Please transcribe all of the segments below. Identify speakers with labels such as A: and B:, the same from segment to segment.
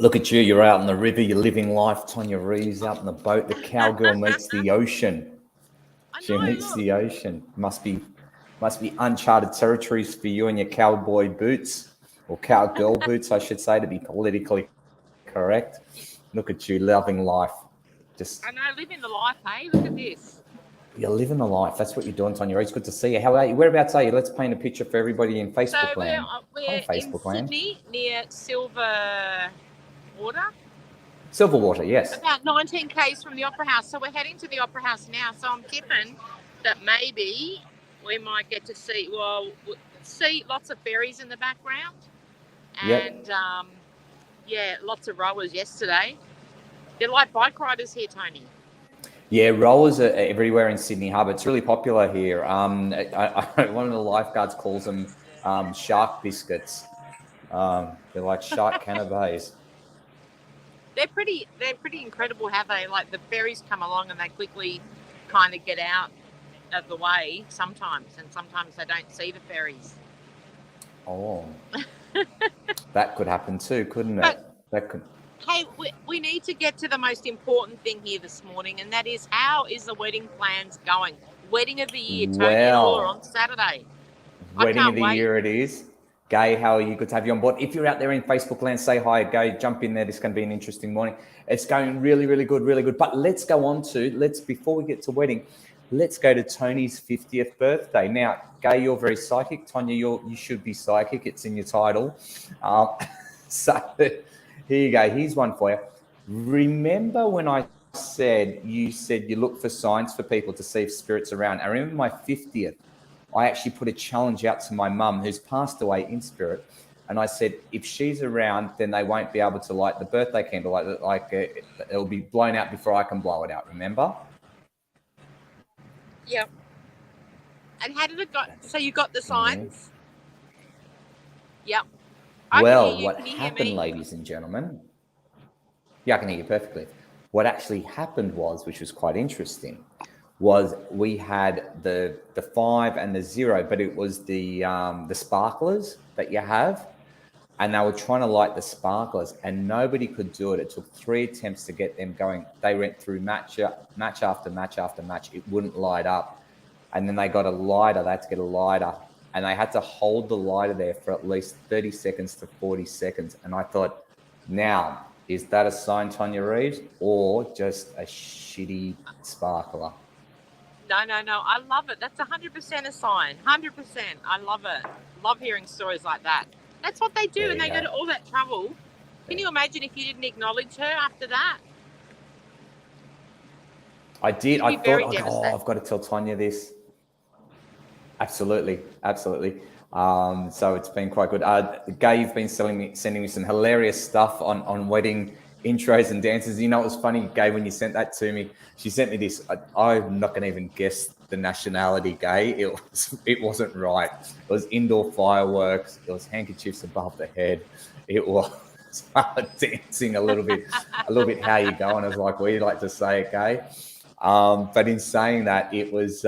A: Look at you, you're out on the river, you're living life. Tonya Reeves out on the boat. The cowgirl meets the ocean.
B: I
A: She
B: know,
A: meets
B: look.
A: the ocean. Must be uncharted territories for you and your cowboy boots, or cowgirl boots, I should say, to be politically correct. Look at you, loving life. Just
B: I know, living the life, hey? Look at this.
A: you're living the life. That's what you're doing, Tonya Reeves. Good to see you. How are you? Whereabouts are you? Let's paint a picture for everybody in
B: So
A: Facebook
B: we're,
A: land.
B: uh,
A: Hi,
B: we're in
A: Facebook land.
B: Sydney near Silver Water,
A: Silverwater, yes.
B: about 19 k's from the Opera House. So we're heading to the Opera House now. So I'm tipping that maybe we might get to see, see lots of ferries in the background.
A: Yep.
B: And yeah, lots of rowers yesterday. They're like bike riders here, Tony.
A: Yeah, rollers are everywhere in Sydney Harbour. It's really popular here. One of the lifeguards calls them shark biscuits. They're like shark canapes.
B: They're pretty incredible how they, like, the ferries come along and they quickly kind of get out of the way sometimes, and sometimes they don't see the ferries.
A: Oh, that could happen too, couldn't it?
B: But
A: That could.
B: hey, we need to get to the most important thing here this morning, and that is, how is the wedding plans going? Wedding of the year, Tony and Orla on Saturday. I
A: Wedding
B: can't
A: of the
B: wait.
A: year it is. Gay, how are you? Good to have you on board. If you're out there in Facebook land, say hi. Go, jump in there. This is going to be an interesting morning. It's going really, really good, really good. But let's go on to, before we get to wedding, let's go to Tony's 50th birthday. Now, Gay, you're very psychic. Tonya, you should be psychic. It's in your title. So here you go. Here's one for you. Remember when I said you look for signs for people to see if spirits are around? I remember my 50th. I actually put a challenge out to my mum, who's passed away in spirit, and I said, if she's around, then they won't be able to light the birthday candle. It'll be blown out before I can blow it out. Remember?
B: Yep. And how did it go? So you got the signs? Yep.
A: Well,
B: Can
A: what
B: you hear
A: happened,
B: me?
A: ladies and gentlemen? Yeah, I can hear you perfectly. What actually happened was, which was quite interesting, was we had the 5 and the 0, but it was the sparklers that you have, and they were trying to light the sparklers, and nobody could do it. It took 3 attempts to get them going. They went through match after match after match. It wouldn't light up, and then they got a lighter. They had to get a lighter, and they had to hold the lighter there for at least 30 seconds to 40 seconds. And I thought, now, is that a sign, Tonya Reeves, or just a shitty sparkler?
B: No. I love it. That's 100% a sign. 100%. I love it. Love hearing stories like that. That's what they do,
A: There
B: and
A: you
B: they go to all that trouble. Can you imagine if you didn't acknowledge her after that?
A: I did.
B: You'd
A: I
B: be
A: thought,
B: very
A: I've
B: devastated.
A: got to tell Tonya this. Absolutely. So it's been quite good. Gay, you've been sending me some hilarious stuff on wedding intros and dances. You know, it was funny, Gay, when you sent that to me. She sent me this. I'm not going to even guess the nationality, Gay. It wasn't right. It was indoor fireworks. It was handkerchiefs above the head. It was dancing a little bit. How you going, as like we like to say it, Gay. But in saying that, it was.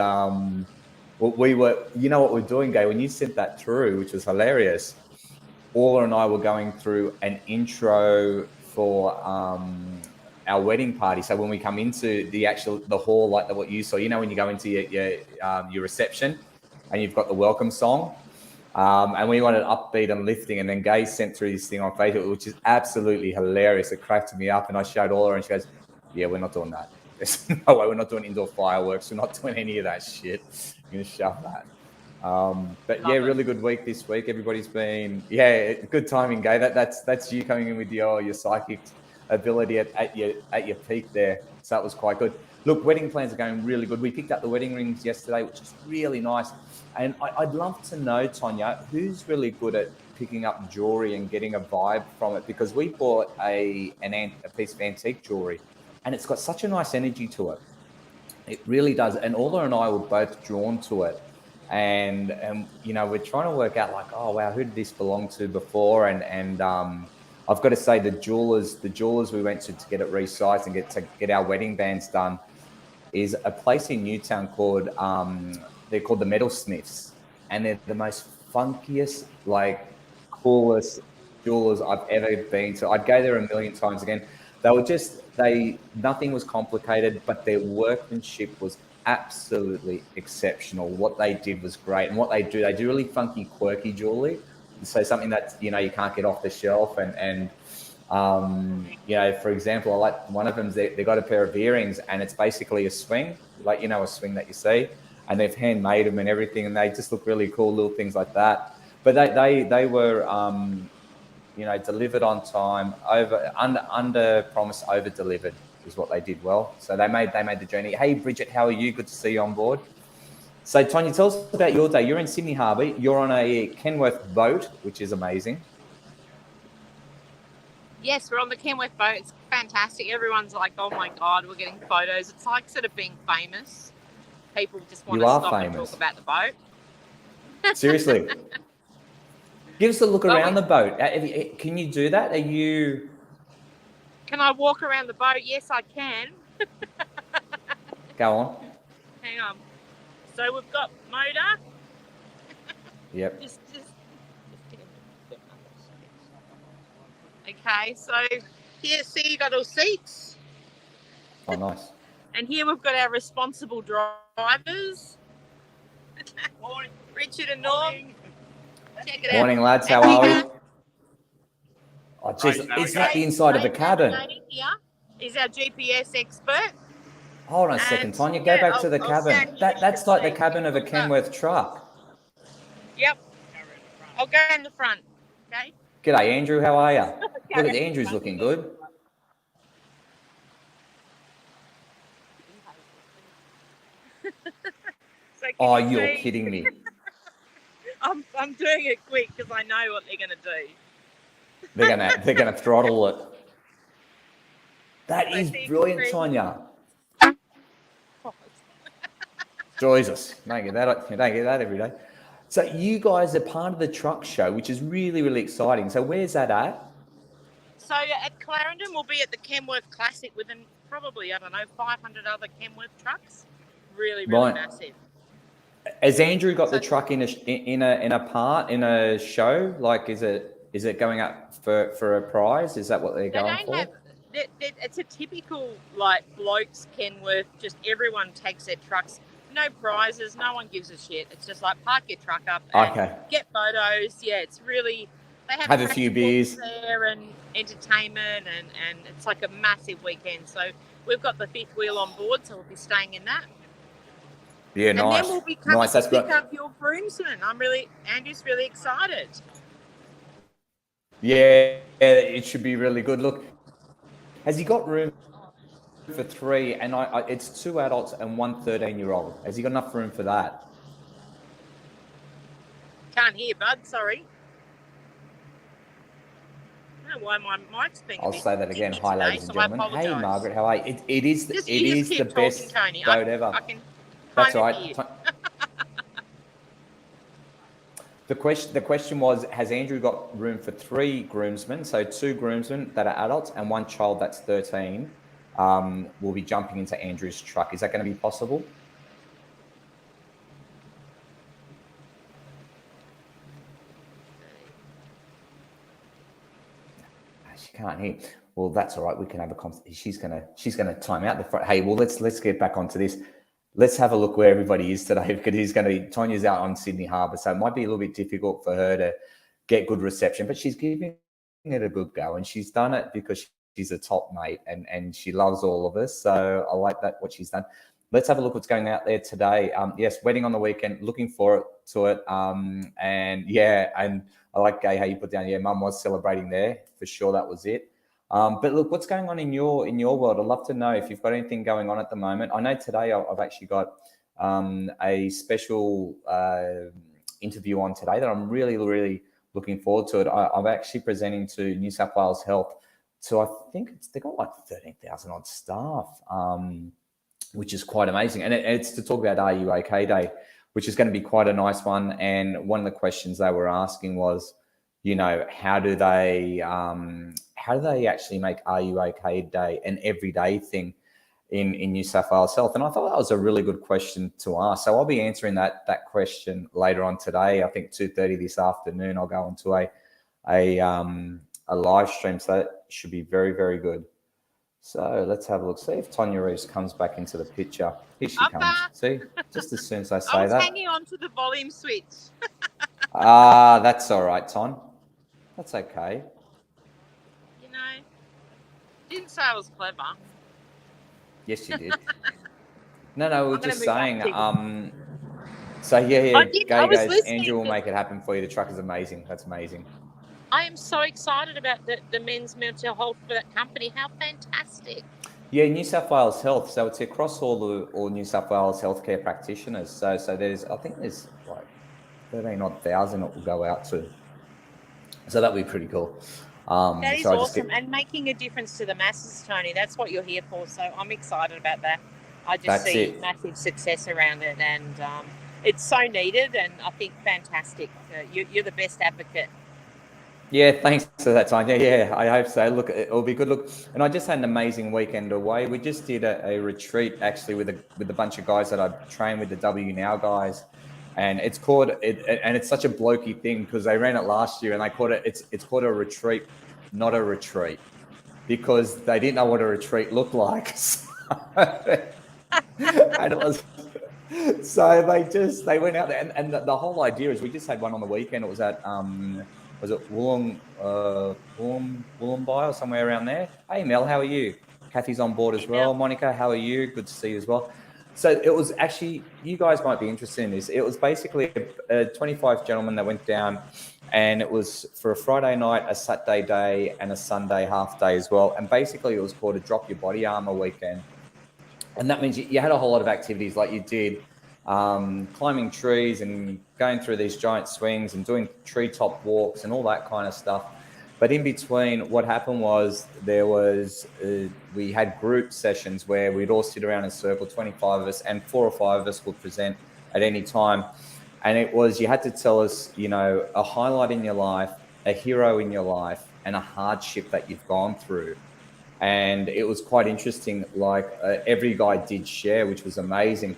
A: We were, you know what we're doing, Gay, when you sent that through, which was hilarious, Orla and I were going through an intro for our wedding party. So when we come into the hall, like what you saw, you know, when you go into your reception and you've got the welcome song, and we wanted upbeat and lifting, and then Gay sent through this thing on Facebook, which is absolutely hilarious. It cracked me up, and I showed Orla, and she goes, yeah, we're not doing that. There's no way. We're not doing indoor fireworks. We're not doing any of that shit. I'm going to shove that. But
B: Love
A: yeah,
B: it.
A: really good week this week. Everybody's been, good timing, Gay. That's you coming in with your psychic ability at your peak there. So that was quite good. Look, wedding plans are going really good. We picked up the wedding rings yesterday, which is really nice. And I'd love to know, Tonya, who's really good at picking up jewelry and getting a vibe from it, because we bought a piece of antique jewelry, and it's got such a nice energy to it. It really does. And Orla and I were both drawn to it. And you know, we're trying to work out, like, oh wow, who did this belong to before? And I've got to say, the jewelers we went to get it resized and get our wedding bands done is a place in Newtown called they're called the Metal Smiths, and they're the most funkiest, like, coolest jewelers I've ever been to. I'd go there a million times again. Nothing was complicated, but their workmanship was absolutely exceptional. What they did was great. And what they do really funky, quirky jewelry. So something that, you can't get off the shelf. And for example, I like one of them, they got a pair of earrings and it's basically a swing, like, a swing that you see, and they've handmade them and everything. And they just look really cool, little things like that. But they were, delivered on time, under promise, over delivered is what they did well. So they made the journey. Hey, Bridget, how are you? Good to see you on board. So Tonya, tell us about your day. You're in Sydney Harbour. You're on a Kenworth boat, which is amazing.
B: Yes, we're on the Kenworth boat. It's fantastic. Everyone's like, oh my God, we're getting photos. It's like sort of being famous. People just want to stop and talk about the boat.
A: Seriously. Give us a look around the boat. Can you do that?
B: Can I walk around the boat? Yes, I can.
A: Go on.
B: Hang on. So we've got motor.
A: Yep.
B: Okay, so here, see, you got all seats.
A: Oh, nice.
B: And here we've got our responsible drivers. Morning. Richard and Norm. Check it out.
A: Morning, lads. How are we? Oh, geez, is that the inside of a cabin?
B: Here is our GPS expert.
A: Hold on a second, Tonya. Go back to the cabin. That's like the cabin of a Kenworth truck.
B: Yep. I'll go in the front. Okay.
A: G'day, Andrew. How are you? Look at Andrew's looking good. So you're kidding me.
B: I'm doing it quick because I know what they're going to do.
A: They're gonna throttle it. That is brilliant, Tonya. Jesus, don't get that every day. So you guys are part of the truck show, which is really, really exciting. So where's that at?
B: So at Clarendon, we'll be at the Kenworth Classic with probably, 500 other Kenworth trucks. Really, really massive.
A: Has Andrew got the truck in a show? Like, is it going up for a prize? Is that what they're going for?
B: It's a typical like blokes Kenworth. Just everyone takes their trucks. No prizes. No one gives a shit. It's just like park your truck up and get photos. Yeah, it's really they have
A: a few beers
B: there and entertainment and it's like a massive weekend. So we've got the fifth wheel on board, so we'll be staying in that.
A: Yeah,
B: and
A: nice.
B: And then we'll be coming to pick up your groomsmen. Andrew's really excited.
A: Yeah, it should be really good. Look, has he got room for three? And it's 2 adults and 1 13-year-old. Has he got enough room for that?
B: Can't hear, bud. Sorry. I don't know why my mic's being.
A: I'll say that again. Hi, ladies and gentlemen. Hey, Margaret, how are you? It is the best
B: Tony.
A: boat ever. That's all right. The question was, has Andrew got room for 3 groomsmen? So 2 groomsmen that are adults and 1 child that's 13 will be jumping into Andrew's truck. Is that going to be possible? She can't hear. Well, that's all right. We can have a conversation. She's gonna time out the front. Hey, well, let's get back onto this. Let's have a look where everybody is today because Tonya's out on Sydney Harbour, so it might be a little bit difficult for her to get good reception, but she's giving it a good go, and she's done it because she's a top mate and she loves all of us. So I like that, what she's done. Let's have a look what's going out there today. Yes, wedding on the weekend, looking forward to it. And I like, Gay, how you put down, Mum was celebrating there, for sure, that was it. But look, what's going on in your world? I'd love to know if you've got anything going on at the moment. I know today I've actually got a special interview on today that I'm really, really looking forward to it. I'm actually presenting to New South Wales Health. So I think they've got like 13,000 odd staff, which is quite amazing. And it's to talk about Are You OK Day, which is going to be quite a nice one. And one of the questions they were asking was, how do they actually make Are You OK Day an everyday thing in New South Wales Health? And I thought that was a really good question to ask. So I'll be answering that question later on today. I think 2:30 this afternoon, I'll go into a live stream, so that should be very, very good. So let's have a look. See if Tonya Reeves comes back into the picture. Here she comes. See, just as soon as I say
B: I was
A: that.
B: hanging on to the volume switch.
A: That's all right, Ton. That's okay.
B: You know, didn't say I was clever.
A: Yes, you did. No, we're just saying. So yeah, Gay goes, Andrew will make it happen for you. The truck is amazing. That's amazing.
B: I am so excited about the men's mental health for that company. How fantastic!
A: Yeah, New South Wales Health. So it's across all New South Wales healthcare practitioners. So there's like 13,000 it will go out to. So that'd be pretty cool.
B: That is awesome, and making a difference to the masses, Tony. That's what you're here for. So I'm excited about that. I just see massive success around it, and it's so needed, and I think fantastic. You're the best advocate.
A: Yeah, thanks for that, Tanya. Yeah, I hope so. Look, it'll be good. Look, and I just had an amazing weekend away. We just did a retreat actually with a bunch of guys that I trained with, the W Now guys, and it's called and it's such a blokey thing because they ran it last year and they called it it's called a retreat, not a retreat, because they didn't know what a retreat looked like. And it was. So they went out there, and the whole idea is we just had one on the weekend. It was at was it Wollongby or somewhere around there? Hey Mel, how are you? Kathy's on board as well. Monica, how are you? Good to see you as well. So it was actually, you guys might be interested in this. It was basically a 25 gentlemen that went down, and it was for a Friday night, a Saturday day, and a Sunday half day as well. And basically it was called a Drop Your Body Armor weekend. And that means you had a whole lot of activities like you did, climbing trees and going through these giant swings and doing treetop walks and all that kind of stuff. But in between, what happened was we had group sessions where we'd all sit around in a circle, 25 of us, and 4 or 5 of us would present at any time. And it was, you had to tell us, a highlight in your life, a hero in your life, and a hardship that you've gone through. And it was quite interesting. Every guy did share, which was amazing.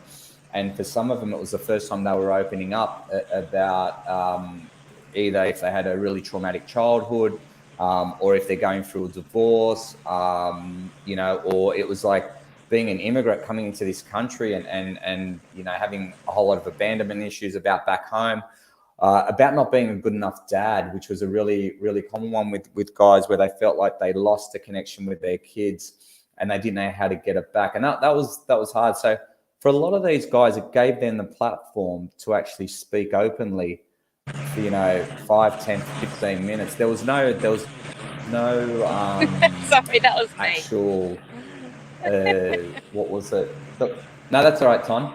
A: And for some of them, it was the first time they were opening up about either if they had a really traumatic childhood, or if they're going through a divorce, or it was like being an immigrant coming into this country and having a whole lot of abandonment issues about back home. About not being a good enough dad, which was a really, really common one with guys where they felt like they lost the connection with their kids and they didn't know how to get it back. And that was hard. So for a lot of these guys, it gave them the platform to actually speak openly for, 5, 10, 15 minutes. There was no
B: sorry, that was
A: actual, what was it? No, that's all right, Ton.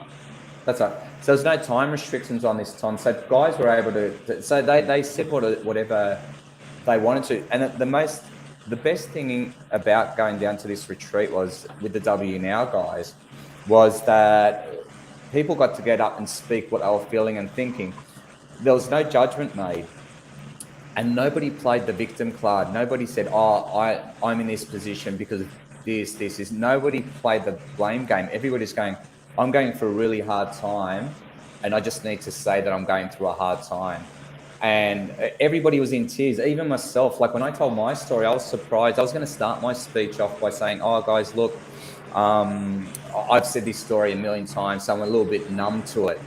A: That's right. So there's no time restrictions on this, Ton. So guys were able to, so they said whatever they wanted to. And the best thing about going down to this retreat was with the W Now guys was that people got to get up and speak what they were feeling and thinking. There was no judgment made. And nobody played the victim card. Nobody said, I'm in this position because of this. Nobody played the blame game. Everybody's going, I'm going through a really hard time, and I just need to say that I'm going through a hard time. And everybody was in tears, even myself. Like when I told my story, I was surprised. I was going to start my speech off by saying, guys, look, I've said this story a million times, so I'm a little bit numb to it.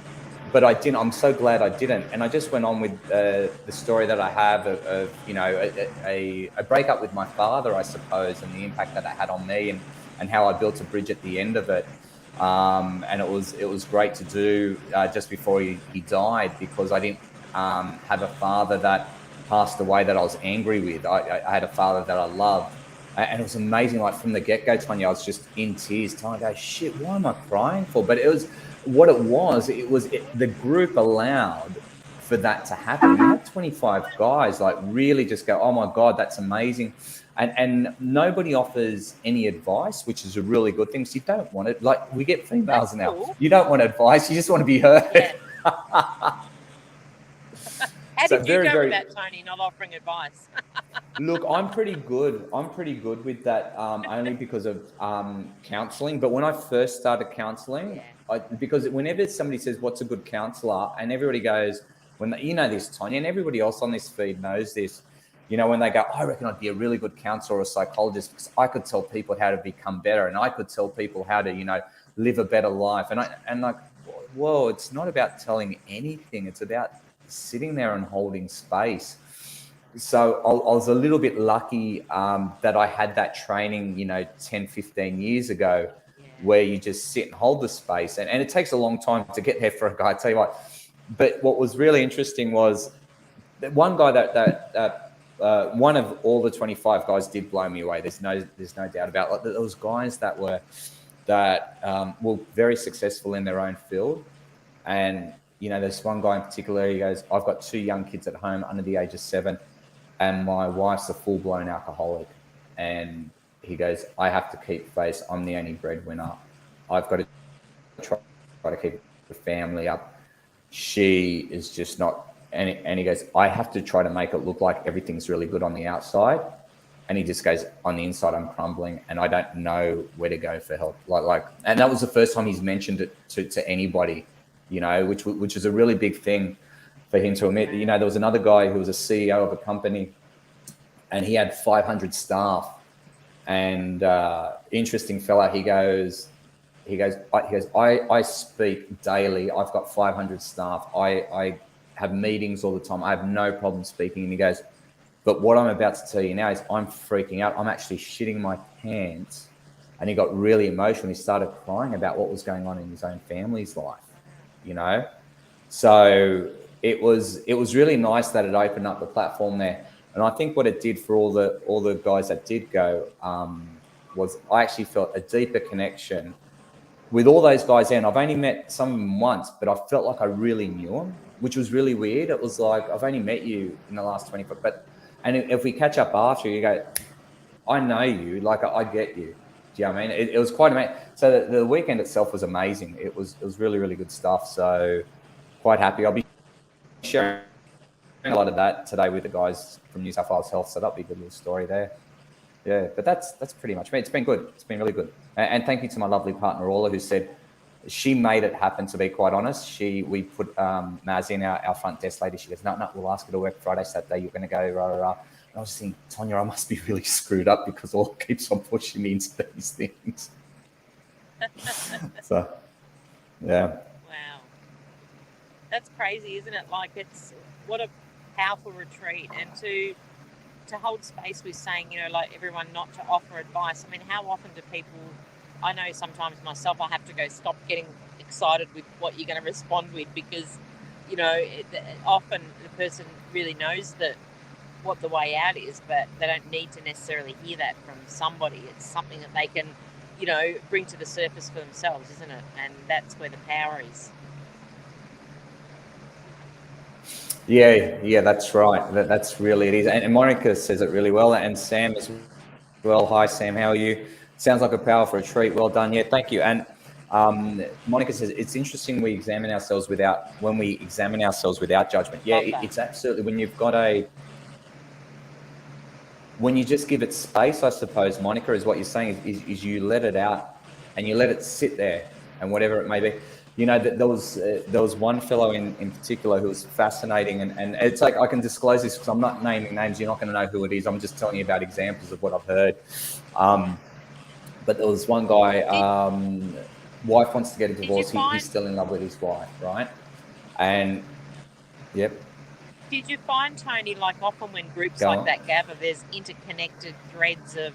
A: But I didn't. I'm so glad I didn't. And I just went on with the story that I have of a breakup with my father, I suppose, and the impact that it had on me and how I built a bridge at the end of it. And it was great to do just before he died, because I didn't have a father that passed away that I was angry with. I had a father that I loved, and it was amazing. Like from the get-go, Tanya, I was just in tears. Tanya goes, "Shit, why am I crying for?" But it was the group allowed for that to happen. You had 25 guys like really just go, "Oh my God, that's amazing." And nobody offers any advice, which is a really good thing. So you don't want it. Like we get females now. Cool. You don't want advice. You just want to be heard.
B: Yeah. How did you go with that, Tony, not offering advice?
A: Look, I'm pretty good. I'm pretty good with that, only because of counselling. But when I first started counselling, because whenever somebody says, what's a good counsellor? And everybody goes, you know this, Tanya, and everybody else on this feed knows this. when they go, I reckon I'd be a really good counselor or a psychologist because I could tell people how to become better and I could tell people how to, live a better life. And like, whoa, it's not about telling anything. It's about sitting there and holding space. So I was a little bit lucky that I had that training, 10, 15 years ago, where you just sit and hold the space. And it takes a long time to get there for a guy, I tell you what. But what was really interesting was that one guy that one of all the 25 guys did blow me away. There's no doubt about it. Like, there was guys that were very successful in their own field. And, there's one guy in particular, he goes, I've got 2 young kids at home under the age of 7. And my wife's a full-blown alcoholic. And he goes, I have to keep face. I'm the only breadwinner. I've got to try to keep the family up. She is just not. And he goes, I have to try to make it look like everything's really good on the outside. And he just goes, on the inside, I'm crumbling and I don't know where to go for help. And that was the first time he's mentioned it to anybody, which is a really big thing for him to admit. There was another guy who was a CEO of a company and he had 500 staff. And interesting fella, he goes, I speak daily. I've got 500 staff. I have meetings all the time. I have no problem speaking. And he goes, but what I'm about to tell you now is I'm freaking out. I'm actually shitting my pants. And he got really emotional. He started crying about what was going on in his own family's life, So it was really nice that it opened up the platform there. And I think what it did for all the guys that did go was I actually felt a deeper connection with all those guys there. And I've only met some of them once, but I felt like I really knew them, which was really weird. It was like, I've only met you in the last 24, and if we catch up after, you go, I know you, like I get you. Do you know what I mean? It was quite amazing. So the weekend itself was amazing. It was really, really good stuff. So quite happy. I'll be sharing a lot of that today with the guys from New South Wales Health. So that'll be a good little story there. Yeah, but that's pretty much me. It's been good. It's been really good. And thank you to my lovely partner, Orla, who said she made it happen, to be quite honest. We put Maz in, our front desk lady. She goes, no, we'll ask her to work Friday, Saturday. You're going to go, rah, rah, rah. And I was just thinking, Tonya, I must be really screwed up because Orla keeps on pushing me into these things. So, yeah.
B: Wow. That's crazy, isn't it? Like, what a powerful retreat. And to hold space with saying, like everyone not to offer advice. I mean, how often do people, I know sometimes myself, I have to go stop getting excited with what you're going to respond with because, often the person really knows what the way out is, but they don't need to necessarily hear that from somebody. It's something that they can, bring to the surface for themselves, isn't it? And that's where the power is.
A: Yeah, that's right. That's really it is. And Monica says it really well. And Sam as well. Hi, Sam. How are you? Sounds like a powerful retreat. Well done. Yeah, thank you. And Monica says it's interesting when we examine ourselves without judgment. Yeah, it's absolutely when you just give it space, I suppose, Monica, is what you're saying is you let it out and you let it sit there and whatever it may be. There was one fellow in particular who was fascinating, and it's like I can disclose this because I'm not naming names. You're not going to know who it is. I'm just telling you about examples of what I've heard. But there was one guy, wife wants to get a divorce. He's still in love with his wife, right? And, yep.
B: Did you find, Tony, like often when groups like that gather, there's interconnected threads of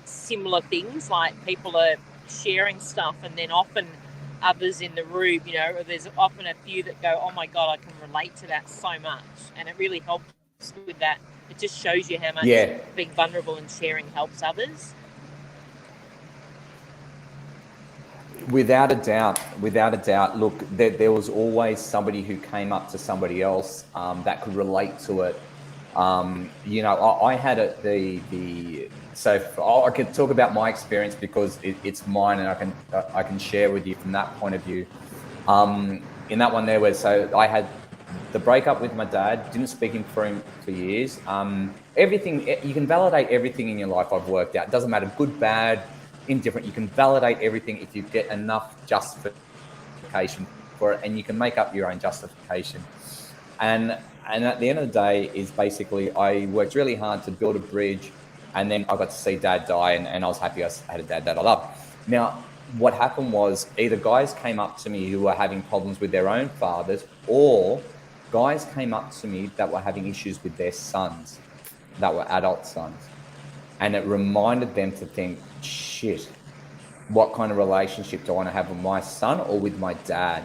B: similar things, like people are sharing stuff and then often others in the room, or there's often a few that go, oh my God, I can relate to that so much. And it really helps with that. It just shows you how much being vulnerable and sharing helps others.
A: Without a doubt. Look, there was always somebody who came up to somebody else that could relate to it. I had I can talk about my experience because it's mine, and I can share with you from that point of view. In that one there, I had the breakup with my dad. Didn't speak for him for years. Everything you can validate everything in your life. I've worked out. It doesn't matter, good, bad, indifferent. You can validate everything if you get enough justification for it, and you can make up your own justification. And at the end of the day is basically I worked really hard to build a bridge, and then I got to see Dad die, and I was happy I had a dad that I loved. Now, what happened was either guys came up to me who were having problems with their own fathers, or guys came up to me that were having issues with their sons, that were adult sons. And it reminded them to think, shit, what kind of relationship do I want to have with my son or with my dad?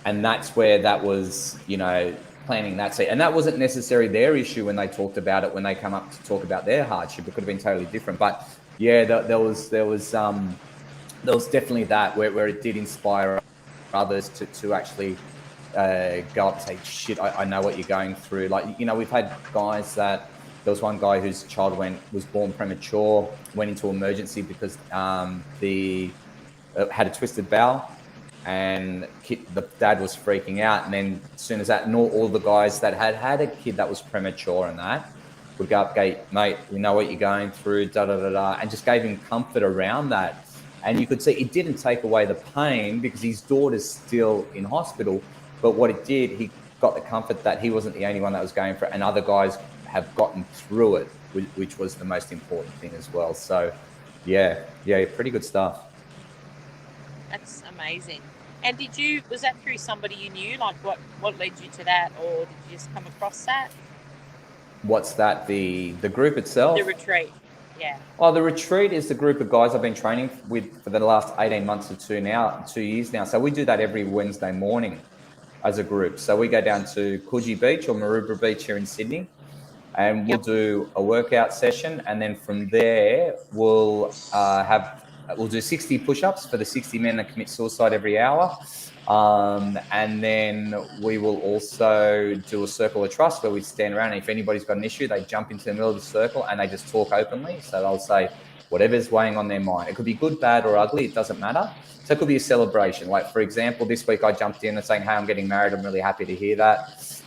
A: And that's where that was, planting that seed. And that wasn't necessarily their issue when they talked about it, when they come up to talk about their hardship. It could have been totally different. But yeah, there was definitely that where it did inspire others to actually go up and say, shit, I know what you're going through. Like, we've had guys that, there was one guy whose child was born premature, went into emergency because had a twisted bowel, and the dad was freaking out. And then as soon as that, all the guys that had a kid that was premature and that would go up, gate, mate, we know what you're going through, and just gave him comfort around that. And you could see it didn't take away the pain because his daughter's still in hospital. But what it did, he got the comfort that he wasn't the only one that was going for it, and other guys have gotten through it, which was the most important thing as well. So, yeah, pretty good stuff.
B: That's amazing. And was that through somebody you knew? Like what led you to that, or did you just come across that?
A: What's that? The group itself?
B: The retreat. Yeah.
A: Oh, the retreat is the group of guys I've been training with for the last 18 months or 2 years now. So we do that every Wednesday morning as a group. So we go down to Coogee Beach or Maroubra Beach here in Sydney, and we'll do a workout session. And then from there, we'll do 60 push-ups for the 60 men that commit suicide every hour. And then we will also do a circle of trust where we stand around, and if anybody's got an issue, they jump into the middle of the circle and they just talk openly. So they'll say whatever's weighing on their mind. It could be good, bad, or ugly. It doesn't matter. So it could be a celebration. Like, for example, this week I jumped in and saying, hey, I'm getting married. I'm really happy to hear that.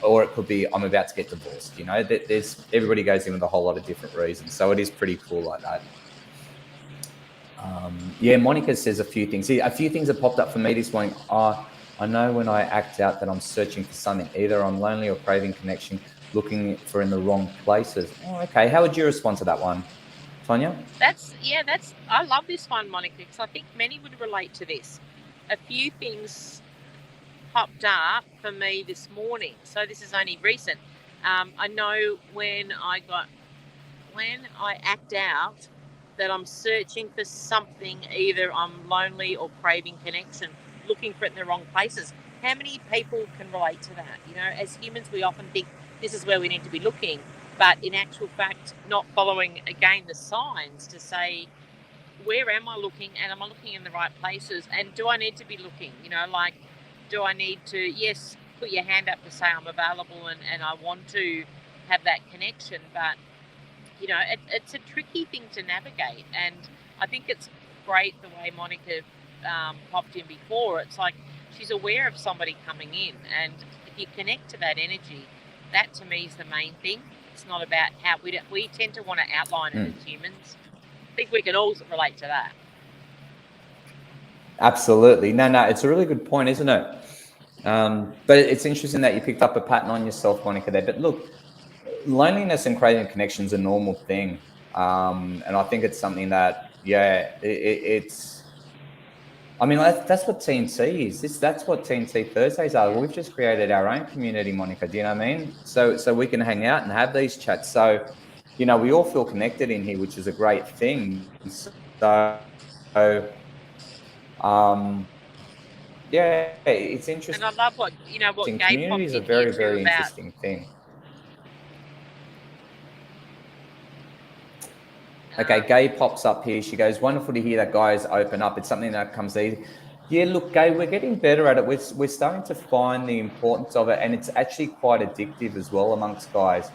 A: Or it could be, I'm about to get divorced. Everybody goes in with a whole lot of different reasons. So it is pretty cool like that. Monica says a few things. See, a few things have popped up for me this morning. I know when I act out that I'm searching for something. Either I'm lonely or craving connection, looking for in the wrong places. Oh, okay. How would you respond to that one, Tonya?
B: I love this one, Monica, because I think many would relate to this. A few things popped up for me this morning. So this is only recent. I know when I act out that I'm searching for something, either I'm lonely or craving connection, looking for it in the wrong places. How many people can relate to that? As humans, we often think this is where we need to be looking, but in actual fact, not following, again, the signs to say, where am I looking, and am I looking in the right places, and do I need to be looking? Do I need to, yes, put your hand up to say I'm available and I want to have that connection, but it's a tricky thing to navigate. And I think it's great the way Monica popped in before. It's like she's aware of somebody coming in, and if you connect to that energy, that to me is the main thing. It's not about how we tend to want to outline it as humans. I think we can all relate to that.
A: Absolutely. No, it's a really good point, isn't it? But it's interesting that you picked up a pattern on yourself, Monica, there. But look, loneliness and craving connection is a normal thing. And I think it's something that, it's, I mean, that's what TNT is. That's what TNT Thursdays are. We've just created our own community, Monica. Do you know what I mean? So we can hang out and have these chats. So, we all feel connected in here, which is a great thing. So, it's interesting.
B: And I love what
A: community is a very, very interesting thing. Okay, Gay pops up here. She goes, wonderful to hear that guys open up. It's something that comes easy. Yeah, look, Gay, we're getting better at it. We're starting to find the importance of it, and it's actually quite addictive as well amongst guys.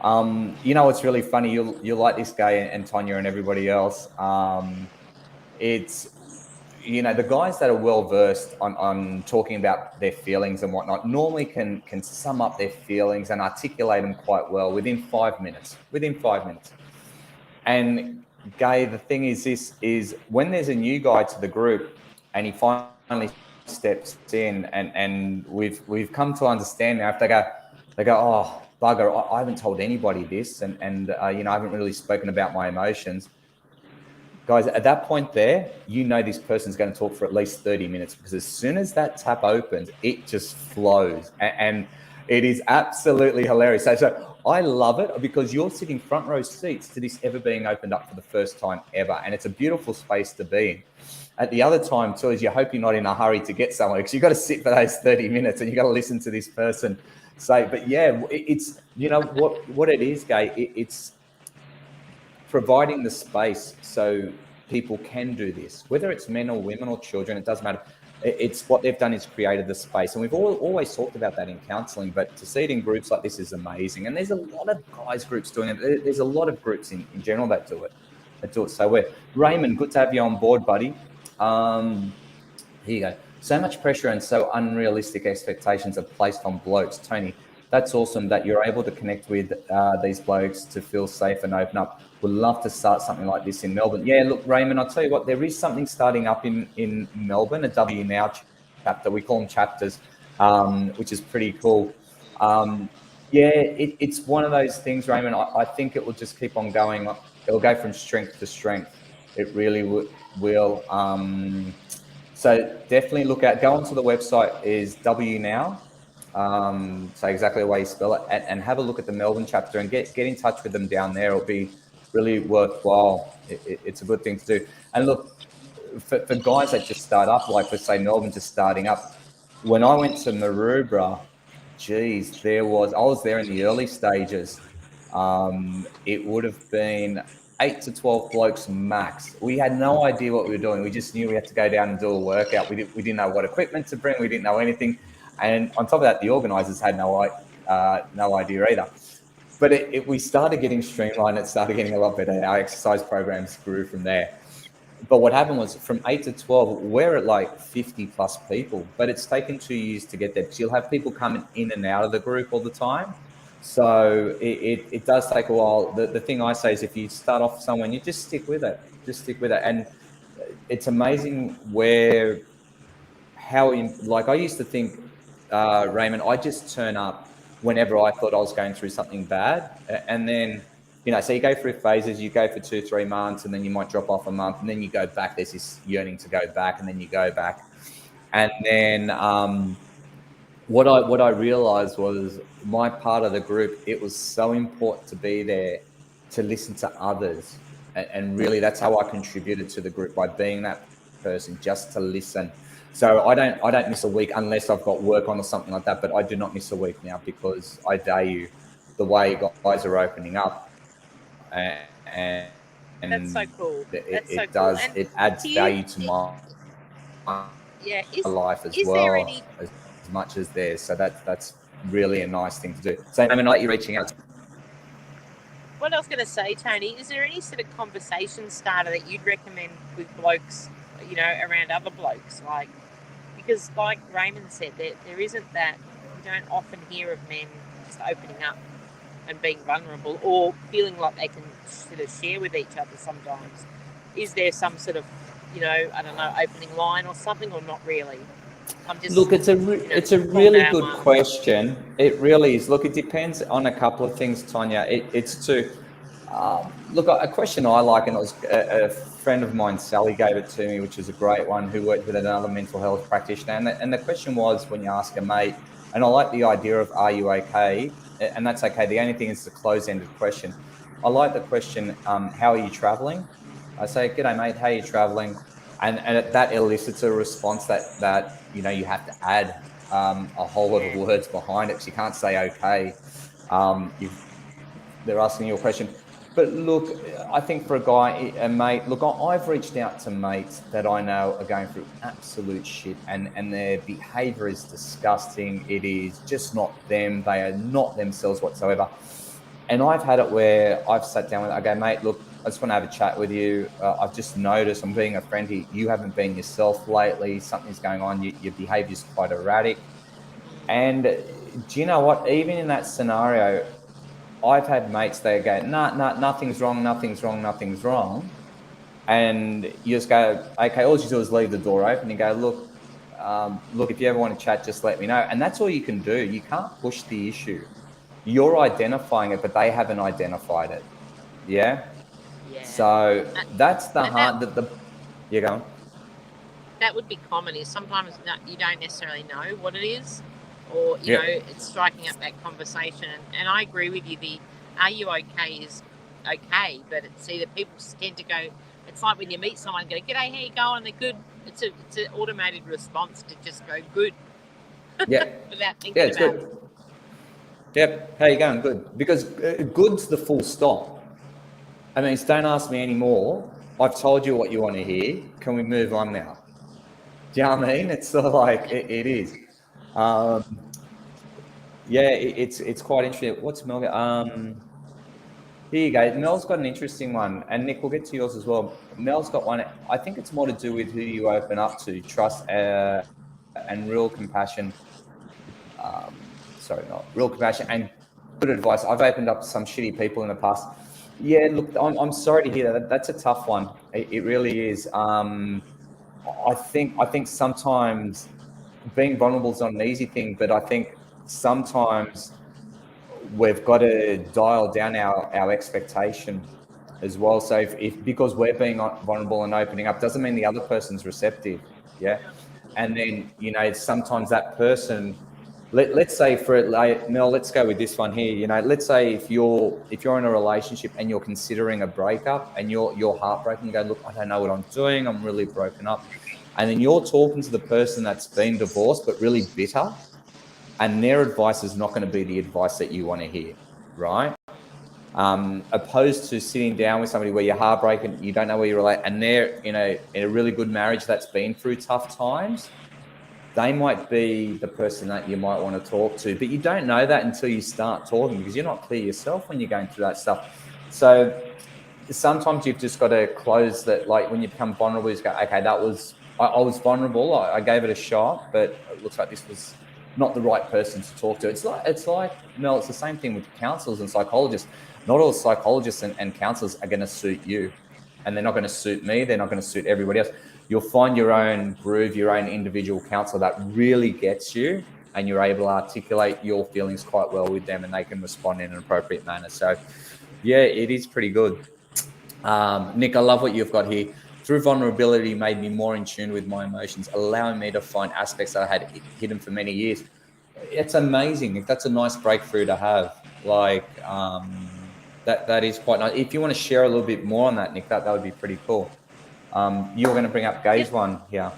A: It's really funny. You'll like this, Gay and Tonya and everybody else. It's, the guys that are well-versed on talking about their feelings and whatnot normally can sum up their feelings and articulate them quite well within 5 minutes. And Gay, the thing is when there's a new guy to the group and he finally steps in, and we've come to understand now, if they go, oh bugger, I haven't told anybody this, and I haven't really spoken about my emotions. Guys, at that point there, this person's going to talk for at least 30 minutes, because as soon as that tap opens, it just flows. And it is absolutely hilarious. So I love it, because you're sitting front row seats to this ever being opened up for the first time ever. And it's a beautiful space to be in. At the other time, too, is you hope you're not in a hurry to get somewhere, because you've got to sit for those 30 minutes and you've got to listen to this person say. But yeah, it's, what it is, Gay, it's providing the space so people can do this, whether it's men or women or children, it doesn't matter. It's what they've done is created the space. And we've always talked about that in counseling, but to see it in groups like this is amazing. And there's a lot of guys groups doing it. There's a lot of groups in general that do it. So Raymond, good to have you on board, buddy. Here you go. So much pressure and so unrealistic expectations are placed on blokes. Tony, that's awesome that you're able to connect with these blokes to feel safe and open up. Would love to start something like this in Melbourne. Yeah, look, Raymond, I'll tell you what, there is something starting up in Melbourne, a W Now chapter. We call them chapters, which is pretty cool. It's one of those things, Raymond. I think it will just keep on going. It'll go from strength to strength. It really will. So definitely look out. Go onto the website, is W Now. So exactly the way you spell it, and have a look at the Melbourne chapter and get in touch with them down there. It'll be really worthwhile. It's a good thing to do. And look, for guys that just start up, like let's say Melbourne just starting up, when I went to Maroubra, geez, I was there in the early stages. It would have been 8 to 12 blokes max. We had no idea what we were doing. We just knew we had to go down and do a workout. We didn't know what equipment to bring. We didn't know anything. And on top of that, the organisers had no idea either. But we started getting streamlined. It started getting a lot better. Our exercise programs grew from there. But what happened was, from 8 to 12, we're at like 50 plus people. But it's taken 2 years to get there, because you'll have people coming in and out of the group all the time. So it does take a while. The thing I say is, if you start off somewhere, you just stick with it. And it's amazing I used to think, Raymond, I just turn up whenever I thought I was going through something bad. And then, so you go through phases, you go for 2-3 months, and then you might drop off a month, and then you go back. There's this yearning to go back, and then you go back. And then what I realized was, my part of the group, it was so important to be there to listen to others. And really, that's how I contributed to the group, by being that person, just to listen. So I don't miss a week unless I've got work on or something like that. But I do not miss a week now, because I value the way guys are opening up, and
B: that's so cool.
A: It adds value to my life as well, as much as theirs. So that's really a nice thing to do. So I mean, like, you're reaching out.
B: What I was going to say, Tony, is there any sort of conversation starter that you'd recommend with blokes, around other blokes? Because like Raymond said, there isn't that. You don't often hear of men just opening up and being vulnerable, or feeling like they can sort of share with each other sometimes. Is there some sort of, opening line or something, or not really?
A: Look, it's a really good question. It really is. Look, it depends on a couple of things, Tanya. Look, a question I like, and it was a friend of mine, Sally, gave it to me, which is a great one, who worked with another mental health practitioner. And the question was, when you ask a mate, and I like the idea of, are you okay? And that's okay. The only thing is the closed-ended question. I like the question, how are you traveling? I say, g'day, mate, how are you traveling? And that elicits a response that you have to add a whole lot of words behind it. So you can't say okay. They're asking you a question. But look, I think for a mate, look, I've reached out to mates that I know are going through absolute shit, and their behaviour is disgusting. It is just not them. They are not themselves whatsoever. And I've had it where I've sat down with, I go, mate, look, I just want to have a chat with you. I've just noticed, I'm being a friend here, you haven't been yourself lately. Something's going on. Your behaviour's quite erratic. And do you know what? Even in that scenario, I've had mates, they go, nothing's wrong. And you just go, okay, all you do is leave the door open and go, look, look, if you ever want to chat, just let me know. And that's all you can do. You can't push the issue. You're identifying it, but they haven't identified it. Yeah. So that's the hard. You're going.
B: That would be common. Is sometimes you don't necessarily know what it is, or you know, it's striking up that conversation. And I agree with you. The "Are you okay?" is okay, but it's either people tend to go. It's like when you meet someone, and go, "G'day, how you going?" They're good. It's an automated response to just go good.
A: Yeah.
B: Without thinking about
A: good.
B: it.
A: Yep. How you going? Good. Because good's the full stop. I mean, don't ask me anymore. I've told you what you want to hear. Can we move on now? Do you know what I mean? It's sort of like it is. It's quite interesting. What's Mel? Here you go. Mel's got an interesting one, and Nick, we'll get to yours as well. Mel's got one. I think it's more to do with who you open up to, trust and real compassion. Real compassion and good advice. I've opened up to some shitty people in the past. Yeah, look, I'm sorry to hear that. That's a tough one. It really is. I think sometimes being vulnerable is not an easy thing, but I think sometimes we've got to dial down our expectation as well. So if because we're being vulnerable and opening up doesn't mean the other person's receptive. Yeah. And then, you know, sometimes that person, let's say for it, like, Mel, let's go with this one here. You know, let's say if you're in a relationship and you're considering a breakup and you're heartbroken, you go, look, I don't know what I'm doing. I'm really broken up. And then you're talking to the person that's been divorced, but really bitter. And their advice is not going to be the advice that you want to hear, right? Opposed to sitting down with somebody where you're heartbroken, you don't know where you relate, and they're in a really good marriage that's been through tough times. They might be the person that you might want to talk to, but you don't know that until you start talking because you're not clear yourself when you're going through that stuff. So sometimes you've just got to close that. Like when you become vulnerable, you just go, okay, I was vulnerable. I gave it a shot, but it looks like this was not the right person to talk to. It's like Mel, it's the same thing with counselors and psychologists. Not all psychologists and counselors are going to suit you, and they're not going to suit me. They're not going to suit everybody else. You'll find your own groove, your own individual counselor that really gets you, and you're able to articulate your feelings quite well with them, and they can respond in an appropriate manner. So, yeah, it is pretty good. Nick, I love what you've got here. Through vulnerability made me more in tune with my emotions, allowing me to find aspects that I had hidden for many years. It's amazing. If that's a nice breakthrough to have, like that is quite nice. If you want to share a little bit more on that, Nick, that would be pretty cool. You're going to bring up Gay's one here.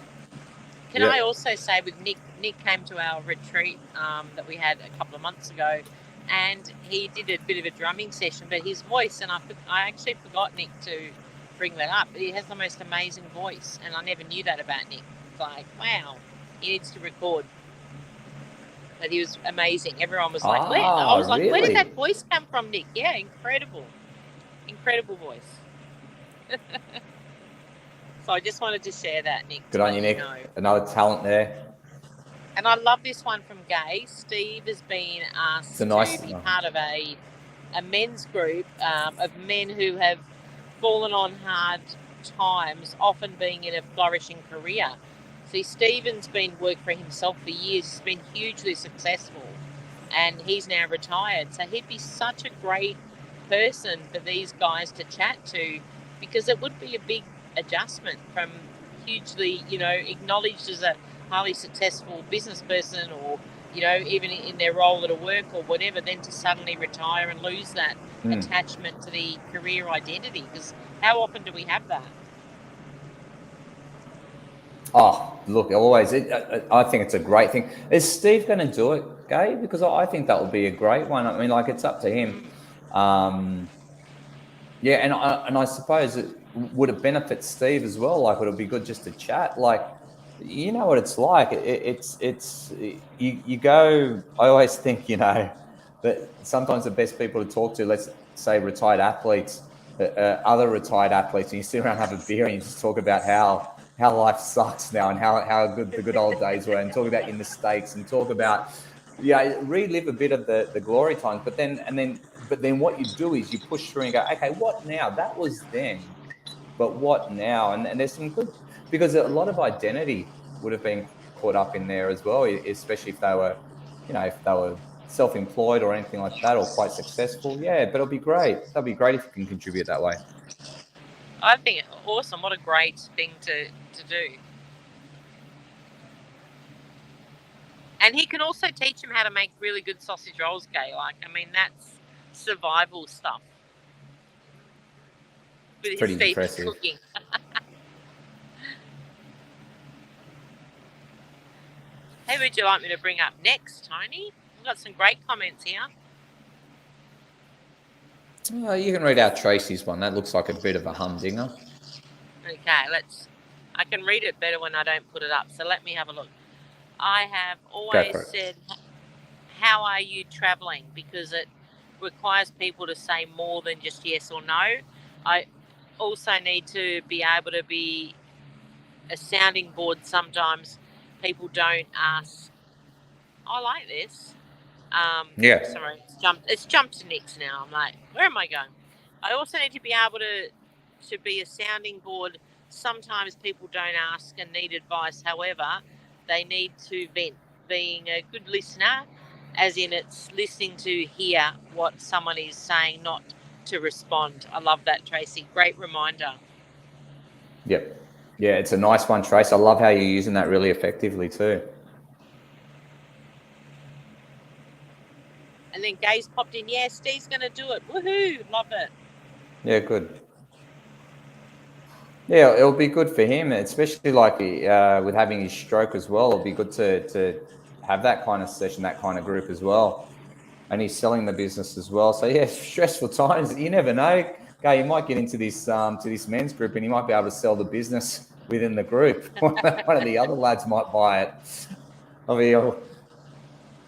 B: Can I also say with Nick came to our retreat that we had a couple of months ago, and he did a bit of a drumming session, but his voice, and I actually forgot, Nick, to bring that up. He has the most amazing voice, and I never knew that about Nick. It's like, wow, he needs to record. But he was amazing. Everyone was like, where? I was like, where did that voice come from, Nick? Yeah, incredible voice. So I just wanted to share that, Nick.
A: Good on you, Nick. Another talent there.
B: And I love this one from Gay. Steve has been asked to be part of a men's group of men who have fallen on hard times, often being in a flourishing career. See, Stephen's been working for himself for years. He's been hugely successful, and he's now retired. So he'd be such a great person for these guys to chat to, because it would be a big adjustment from hugely, acknowledged as a highly successful business person, or even in their role at a work or whatever, then to suddenly retire and lose that attachment to the career identity. Because how often do we have that?
A: Oh, look, always. I think it's a great thing. Is Steve going to do it, Gay? Because I think that would be a great one. I mean, like, it's up to him. Yeah, and I suppose would it benefit Steve as well? Like, would it be good just to chat? Like, you know what it's like. You go. I always think, that sometimes the best people to talk to, let's say retired athletes, other retired athletes, and you sit around, have a beer, and you just talk about how life sucks now and how good the good old days were, and talk about your mistakes and talk about, relive a bit of the glory times. But then what you do is you push through and go, okay, what now? That was then, but what now? And there's some good, because a lot of identity would have been caught up in there as well, especially if they were, self-employed or anything like that, or quite successful. Yeah, but it'll be great. That'll be great if you can contribute that way.
B: I think it's awesome. What a great thing to do. And he can also teach him how to make really good sausage rolls, Gay. That's survival stuff. With
A: Pretty
B: his feet
A: impressive.
B: cooking. Who would you like me to bring up next, Tony? We've got some great comments here.
A: You can read out Tracy's one. That looks like a bit of a humdinger.
B: Okay, I can read it better when I don't put it up. So let me have a look. I have always said, how are you traveling? Because it requires people to say more than just yes or no. I also need to be able to be a sounding board. Sometimes people don't ask, I like this. Sorry, it's jumped to Nick's now. I'm like, where am I going? I also need to be able to be a sounding board. Sometimes people don't ask and need advice. However, they need to vent. Being a good listener, as in it's listening to hear what someone is saying, not to respond. I love that, Tracy. Great reminder.
A: Yep. Yeah, it's a nice one, Trace. I love how you're using that really effectively too.
B: And then Gay's popped in. Yeah, Steve's going to do it. Woohoo. Love it.
A: Yeah, good. Yeah, it'll be good for him, especially with having his stroke as well. It'll be good to have that kind of session, that kind of group as well. And he's selling the business as well. So yeah, stressful times. You never know. Gay, you might get into this men's group, and you might be able to sell the business within the group. One of the other lads might buy it. It'll be a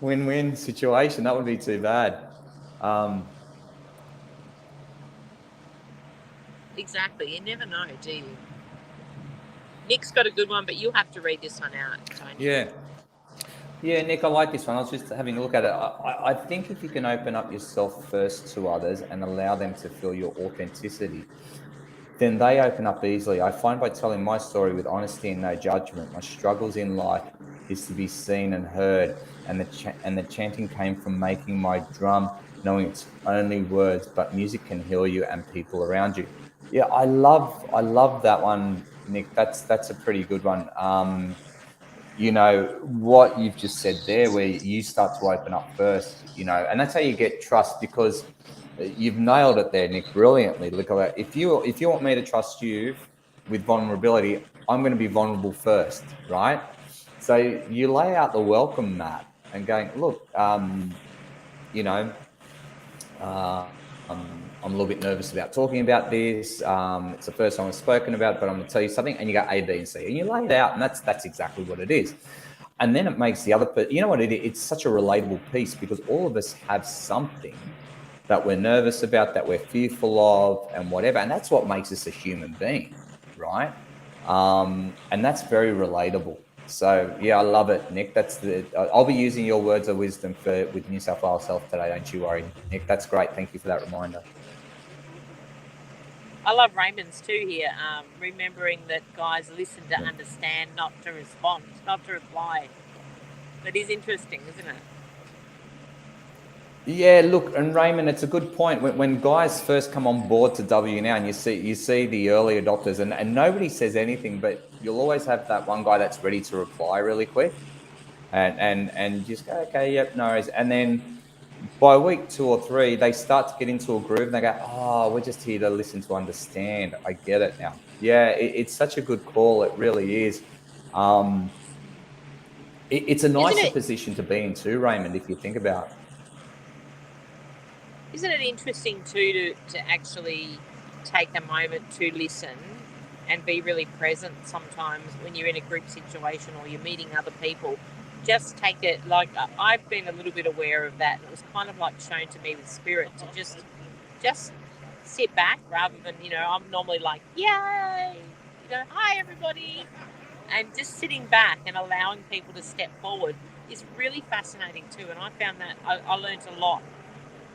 A: win-win situation. That wouldn't be too bad.
B: Exactly. You never know, do you? Nick's got a good one, but you'll have to read this one out, Tony.
A: Yeah, Nick, I like this one. I was just having a look at it. I think if you can open up yourself first to others and allow them to feel your authenticity, then they open up easily. I find by telling my story with honesty and no judgment, my struggles in life is to be seen and heard. And the chanting came from making my drum, knowing it's only words, but music can heal you and people around you. Yeah, I love that one, Nick. That's a pretty good one. What you've just said there, where you start to open up first, and that's how you get trust, because you've nailed it there, Nick, brilliantly. Look, if you want me to trust you with vulnerability, I'm going to be vulnerable first, right? So you lay out the welcome mat and going, look, I'm a little bit nervous about talking about this. It's the first time I've spoken about it, but I'm going to tell you something. And you go A, B, and C, and you lay it out, and that's exactly what it is. And then it makes the other person, you know what it's such a relatable piece, because all of us have something that we're nervous about, that we're fearful of, and whatever. And that's what makes us a human being, right? And that's very relatable. So yeah, I love it, Nick. I'll be using your words of wisdom with New South Wales Health today. Don't you worry, Nick. That's great. Thank you for that reminder.
B: I love Raymond's too here. Remembering that guys listen to understand, not to respond, not to reply. That is interesting, isn't it?
A: Yeah, look, and Raymond, it's a good point. When guys first come on board to W now, and you see the early adopters, and nobody says anything, but you'll always have that one guy that's ready to reply really quick, and just go, okay, yep, no worries. And then by week 2 or 3, they start to get into a groove, and they go, oh, we're just here to listen to understand. I get it now. Yeah, it's such a good call. It really is. It's a nicer position to be in too, Raymond, if you think about it.
B: Isn't it interesting too to actually take a moment to listen and be really present sometimes when you're in a group situation or you're meeting other people? Just take it, like I've been a little bit aware of that, and it was kind of like shown to me with spirit to just sit back rather than, I'm normally like, yay, hi everybody, and just sitting back and allowing people to step forward is really fascinating too. And I found that I learned a lot.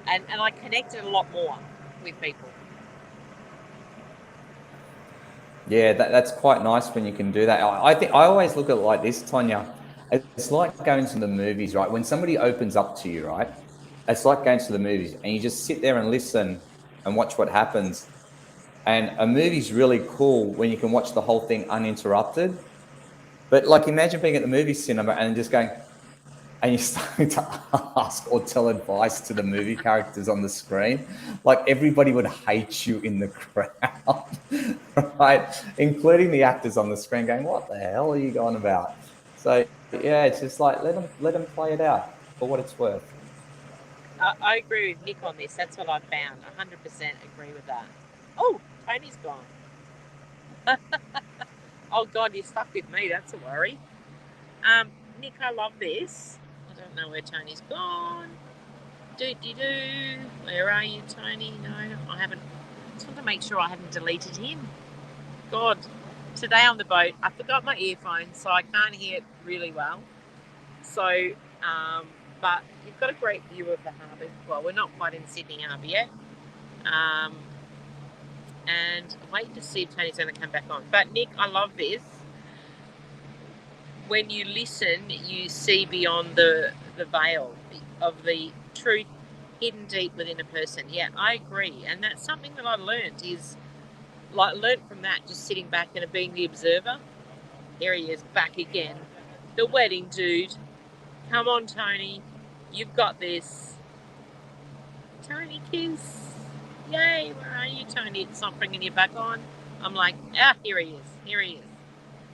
B: And I connected a lot more with people.
A: Yeah, that's quite nice when you can do that. I think I always look at it like this, Tonya. It's like going to the movies, right? When somebody opens up to you, right? It's like going to the movies and you just sit there and listen and watch what happens. And a movie's really cool when you can watch the whole thing uninterrupted. But like, imagine being at the movie cinema and just going, and you're starting to ask or tell advice to the movie characters on the screen. Like, everybody would hate you in the crowd, right? Including the actors on the screen going, what the hell are you going about? So yeah, it's just like, let them play it out for what it's worth.
B: I agree with Nick on this. That's what I found. 100% agree with that. Oh, Tony's gone. Oh God, you're stuck with me. That's a worry. Nick, I love this. I don't know where Tony's gone. Do. Where are you, Tony? No, I haven't. I just want to make sure I haven't deleted him. God, today on the boat, I forgot my earphones, so I can't hear it really well. So, but you've got a great view of the harbour. Well, we're not quite in Sydney Harbour yet. And wait to see if Tony's going to come back on. But Nick, I love this. When you listen, you see beyond the veil of the truth hidden deep within a person. Yeah, I agree. And that's something that I learned from that, just sitting back and being the observer. There he is, back again. The wedding dude. Come on, Tony. You've got this. Tony kiss. Yay, where are you, Tony? It's not bringing you back on. I'm like, here he is.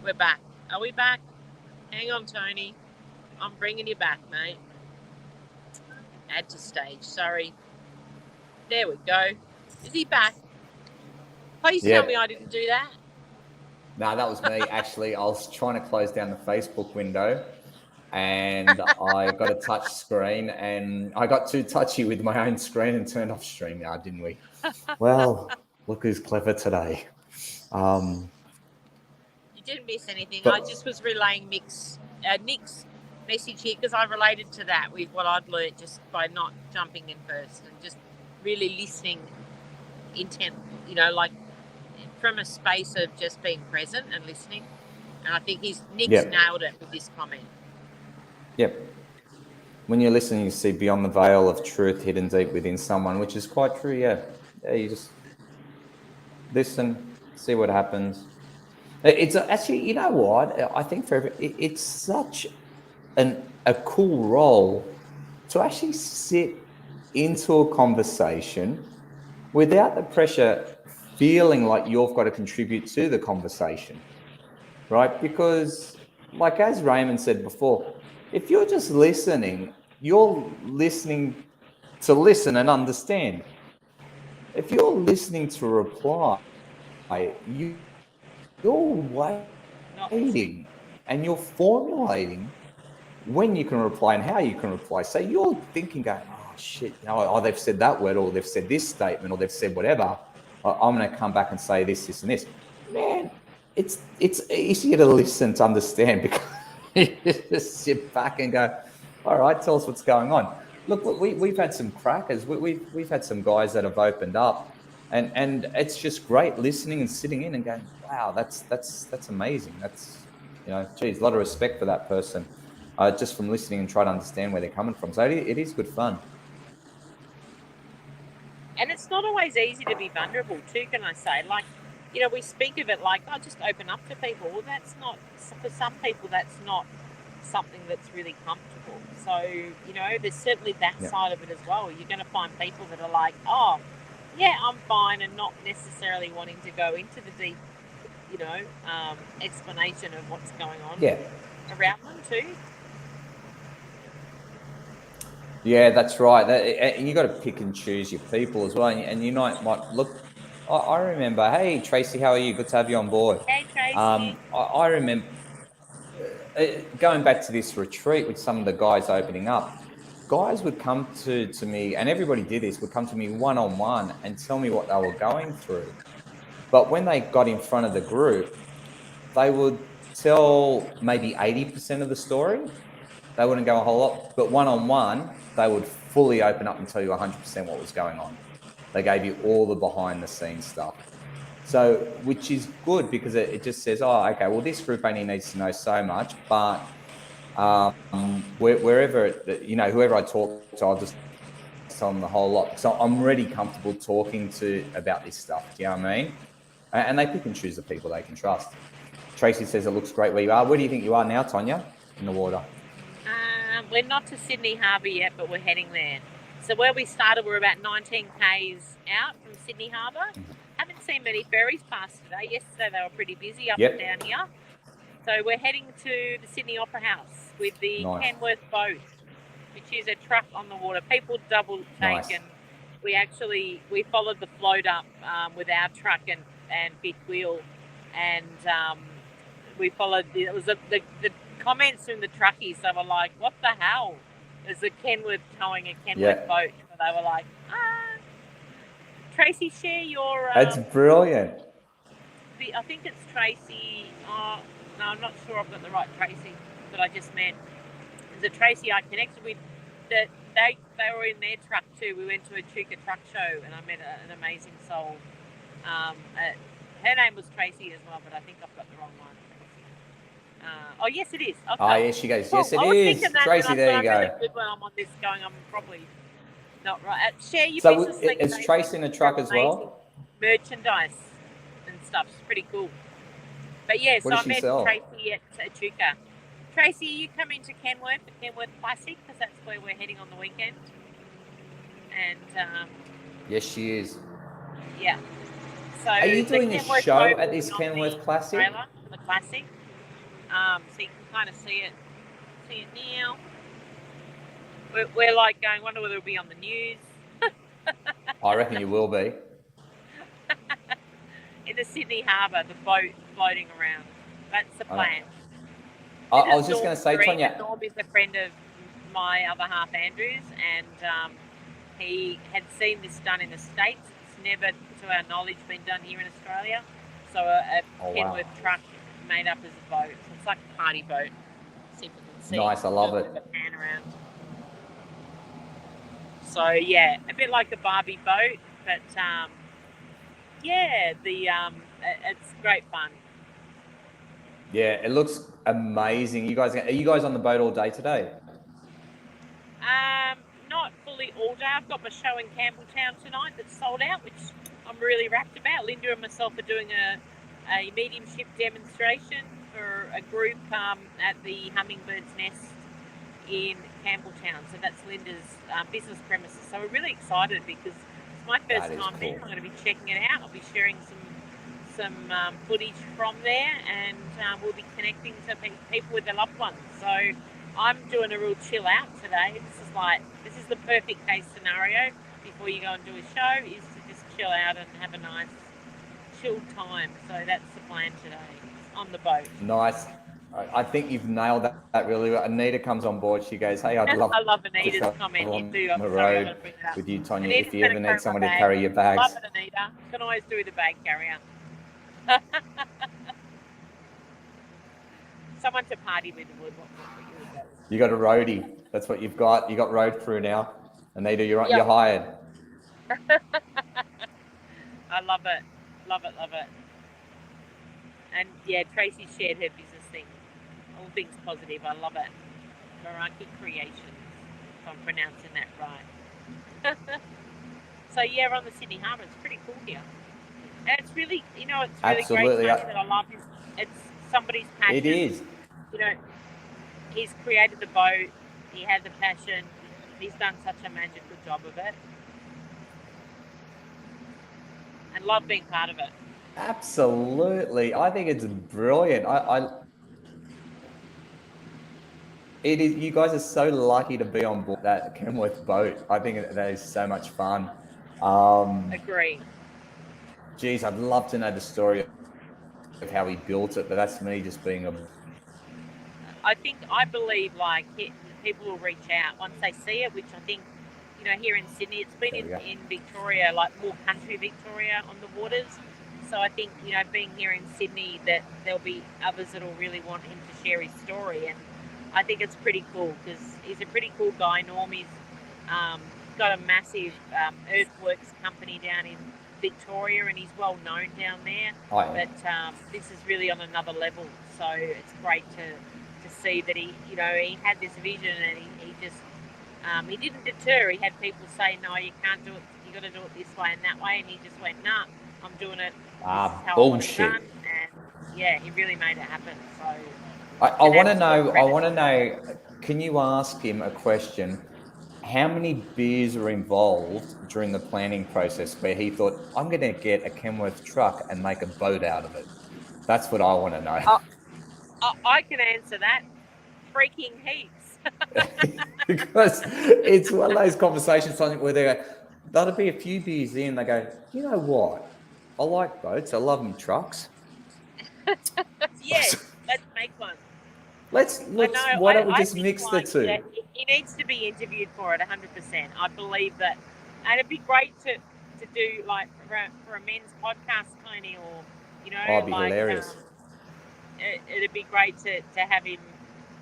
B: We're back. Are we back? Hang on, Tony. I'm bringing you back, mate. Add to stage. Sorry. There we go. Is he back? Please tell me I didn't do that.
A: No, that was me. Actually, I was trying to close down the Facebook window and I got a touch screen and I got too touchy with my own screen and turned off StreamYard, didn't we? Well, look who's clever today.
B: You didn't miss anything. I just was relaying Nick's message here because I related to that with what I'd learned just by not jumping in first and just really listening intent, like from a space of just being present and listening. And I think Nick's nailed it with this comment.
A: Yep. When you're listening, you see beyond the veil of truth hidden deep within someone, which is quite true. Yeah, you just listen, see what happens. It's actually, you know what? I think it's such a cool role to actually sit into a conversation without the pressure feeling like you've got to contribute to the conversation, right? Because like as Raymond said before, if you're just listening, you're listening to listen and understand. If you're listening to reply, you're waiting and you're formulating when you can reply and how you can reply. So you're thinking, going, oh shit, they've said that word, or they've said this statement, or they've said whatever. I'm going to come back and say this, and this. Man, it's easier to listen to understand because you just sit back and go, all right, tell us what's going on. Look, we've had some crackers. We've had some guys that have opened up, and it's just great listening and sitting in and going, wow, that's amazing. That's, geez, a lot of respect for that person, just from listening and trying to understand where they're coming from. So it is good fun.
B: And it's not always easy to be vulnerable too, can I say? Like, we speak of it like, just open up to people. Well, that's not, for some people, that's not something that's really comfortable. So, there's certainly that side of it as well. You're going to find people that are like, oh, yeah, I'm fine, and not necessarily wanting to go into the deep, explanation of what's going on around them too.
A: Yeah, that's right. And you got to pick and choose your people as well. And you might look. I remember. Hey, Tracy, how are you? Good to have you on board.
B: Hey, Tracy.
A: I remember going back to this retreat with some of the guys opening up. Guys would come to me, and everybody did this. Would come to me one-on-one and tell me what they were going through. But when they got in front of the group, they would tell maybe 80% of the story. They wouldn't go a whole lot, but one-on-one, they would fully open up and tell you 100% what was going on. They gave you all the behind-the-scenes stuff. So, which is good because it just says, oh, okay, well, this group only needs to know so much, but wherever, whoever I talk to, I'll just tell them the whole lot. So I'm really comfortable talking to about this stuff. Do you know what I mean? And they pick and choose the people they can trust. Tracy says it looks great where you are. Where do you think you are now, Tonya, in the water?
B: We're not to Sydney Harbour yet, but we're heading there. So where we started, we're about 19 k's out from Sydney Harbour. Haven't seen many ferries pass today. Yesterday they were pretty busy up and down here. So we're heading to the Sydney Opera House with the Kenworth boat, which is a truck on the water. People double take, and we followed the float up with our truck and fifth wheel, and we followed. It was the comments from the truckies. They were like, "What the hell?" There's a Kenworth towing a Kenworth boat. So they were like, Tracy, share your.
A: That's brilliant.
B: I think it's Tracy. No, I'm not sure I've got the right Tracy that I just met. There's a Tracy I connected with that they were in their truck too. We went to a Chuka truck show and I met an amazing soul. Her name was Tracy as well, but I think I've got the wrong one. Oh, yes, it is. Okay.
A: Oh, yes, she goes, yes, it is. Tracy, there you go.
B: Really good when I'm on this going, I'm probably not right. Share your business.
A: So is Tracy in the truck as well?
B: Merchandise and stuff. It's pretty cool. But yeah, so I met Tracy at Chuka. Tracy, are you coming to Kenworth, the Kenworth Classic? Because that's where we're heading on the weekend. And
A: yes, she is.
B: Yeah. So
A: are you doing a show at this Kenworth Classic?
B: The Classic. So you can kind of see it now. We're like going, wonder whether it'll be on the news.
A: I reckon you will be.
B: In the Sydney Harbour, the boat floating around. That's the plan.
A: I was just going to say, Tonya.
B: Norm is a friend of my other half, Andrew's, and he had seen this done in the States. It's never, to our knowledge, been done here in Australia. So a Kenworth truck made up as a boat. So it's like a party boat. See if you can see.
A: Nice, I love it.
B: Pan around. So yeah, a bit like a Barbie boat, but it's great fun.
A: Yeah, it looks amazing. Are you guys on the boat all day today?
B: Not fully all day. I've got my show in Campbelltown tonight that's sold out, which I'm really rapt about. Linda and myself are doing a mediumship demonstration for a group at the Hummingbird's Nest in Campbelltown. So that's Linda's business premises. So we're really excited because it's my first time there. I'm going to be checking it out. I'll be sharing some footage from there, and we'll be connecting to people with their loved ones. So I'm doing a real chill out today. This is the perfect case scenario before you go and do a show, is to just chill out and have a nice chill time. So that's the plan today, on the boat.
A: Nice. I think you've nailed that really well. Anita comes on board. She goes, "Hey, I love Anita's comment here too. I'm sorry, I'm bring it up with you, Tonya. Anita's if you ever need someone to carry your bags." Love it, Anita. You can always do the bag carrier. Someone to party with would. You got a roadie. That's what you've got. You got road crew now. Anita, you're hired.
B: I love it. Love it. And yeah, Tracy shared her business thing. All things positive. I love it. Baraki Creations, if I'm pronouncing that right. So yeah, we're on the Sydney Harbour. It's pretty cool here. And it's really, it's really
A: absolutely
B: great that I love it. It's somebody's passion.
A: It is.
B: He's created the boat. He had the passion. He's done such a magical job of it. And love being part of it.
A: Absolutely. I think it's brilliant. It is. You guys are so lucky to be on board that Kenworth boat. I think that is so much fun.
B: Agree.
A: Geez, I'd love to know the story of how he built it, but that's me just being a...
B: I believe people will reach out once they see it, which I think, here in Sydney, it's been in Victoria, like more country Victoria on the waters. So I think, being here in Sydney, that there'll be others that'll really want him to share his story. And I think it's pretty cool because he's a pretty cool guy. Norm, he's got a massive earthworks company down in Victoria, and he's well known down there. But this is really on another level. So it's great to see that he had this vision, and he just he didn't deter. He had people say, no, you can't do it. You got to do it this way and that way, and he just went, nah, I'm doing it. This is how
A: bullshit.
B: I want it done. And yeah, he really made it happen. So
A: I want to know. Can you ask him a question? How many beers were involved during the planning process where he thought, I'm going to get a Kenworth truck and make a boat out of it? That's what I want to know.
B: I can answer that. Freaking heaps.
A: Because it's one of those conversations where they go, that'll be a few beers in. They go, you know what? I like boats. I love them trucks.
B: Yes, let's make one.
A: Why don't we just mix the two?
B: Yeah, he needs to be interviewed for it 100%. I believe that. And it'd be great to do like for a men's podcast, Tony, or,
A: it'd be hilarious.
B: It'd be great to have him.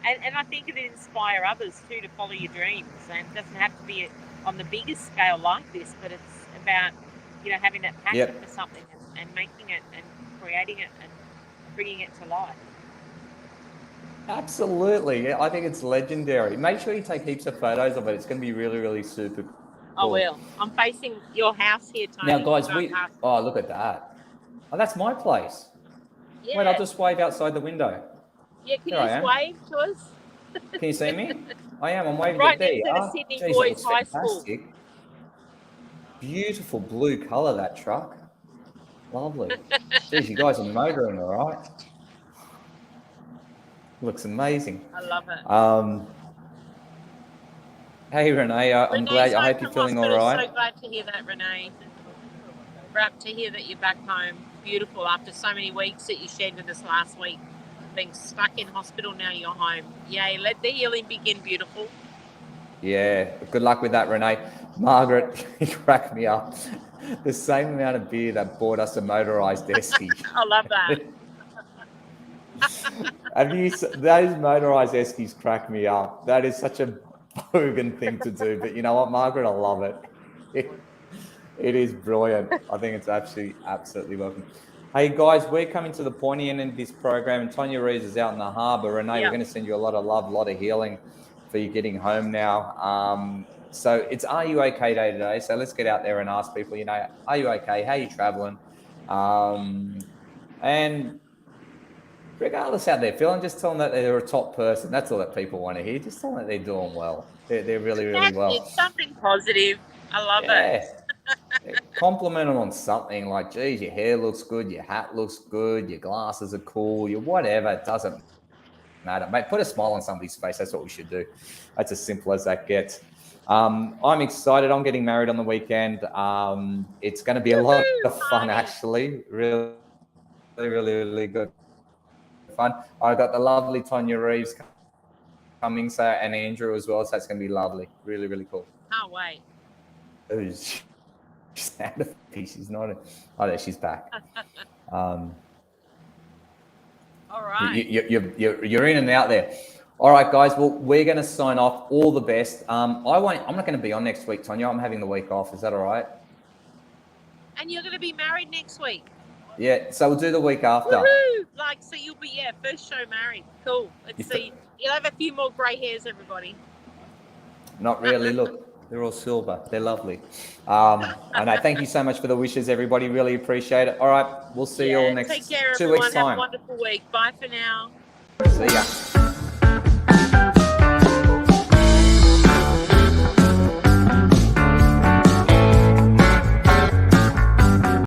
B: And I think it'd inspire others too to follow your dreams. And it doesn't have to be on the biggest scale like this, but it's about, having that passion for something and making it and creating it and bringing it to life.
A: Absolutely. I think it's legendary. Make sure you take heaps of photos of it. It's going to be really, really super cool.
B: I will. I'm facing your house here, Tony.
A: Now, guys, look at that. Oh, that's my place. Yeah. Wait, I'll just wave outside the window.
B: Yeah, can you just wave to us?
A: Can you see me? I am. I'm waving
B: right
A: to
B: next to the Sydney Boys High School.
A: Beautiful blue colour, that truck. Lovely. Geez, you guys are motoring all right. Looks amazing.
B: I love it.
A: Hey, Renee. I'm glad. I hope you're feeling all right.
B: So glad to hear that, Renee. Glad to hear that you're back home. Beautiful. After so many weeks that you shared with us last week, being stuck in hospital, now you're home. Yay! Let the healing begin. Beautiful. Yeah.
A: Good luck with that, Renee. Margaret, you cracked me up. The same amount of beer that bought us a motorised esky.
B: I love that.
A: Those motorised eskies crack me up. That is such a bogan thing to do. But you know what, Margaret? I love it. It is brilliant. I think it's absolutely welcome. Hey, guys, we're coming to the pointy end of this program. And Tonya Reeves is out in the harbour. Renee, we're going to send you a lot of love, a lot of healing for you getting home now. So it's Are You OK Day today. So let's get out there and ask people, are you okay? How are you traveling? And regardless how they're feeling, just tell them that they're a top person. That's all that people want to hear. Just tell them that they're doing well. They're really, really well.
B: It's something positive. I love it.
A: Compliment them on something like, geez, your hair looks good, your hat looks good, your glasses are cool, your whatever. It doesn't matter. Mate, put a smile on somebody's face. That's what we should do. That's as simple as that gets. I'm excited. I'm getting married on the weekend. It's going to be a lot of fun, actually. Really, really, really good fun. I got the lovely Tonya Reeves coming, and Andrew as well. So that's going to be lovely. Really, really cool.
B: Can't wait.
A: She's out of peace. She's not. Oh, there, she's back.
B: All right.
A: You're in and out there. All right, guys. Well, we're going to sign off. All the best. I'm not going to be on next week, Tonya. I'm having the week off. Is that all right?
B: And you're going to be married next week.
A: Yeah. So we'll do the week after.
B: Woohoo! So you'll be first show married. Cool. Let's see. You'll have a few more grey hairs, everybody.
A: Not really. Look. They're all silver. They're lovely. And I thank you so much for the wishes, everybody. Really appreciate it. All right. We'll see you all next 2 weeks' time.
B: Have a wonderful week. Bye for now.
A: See ya.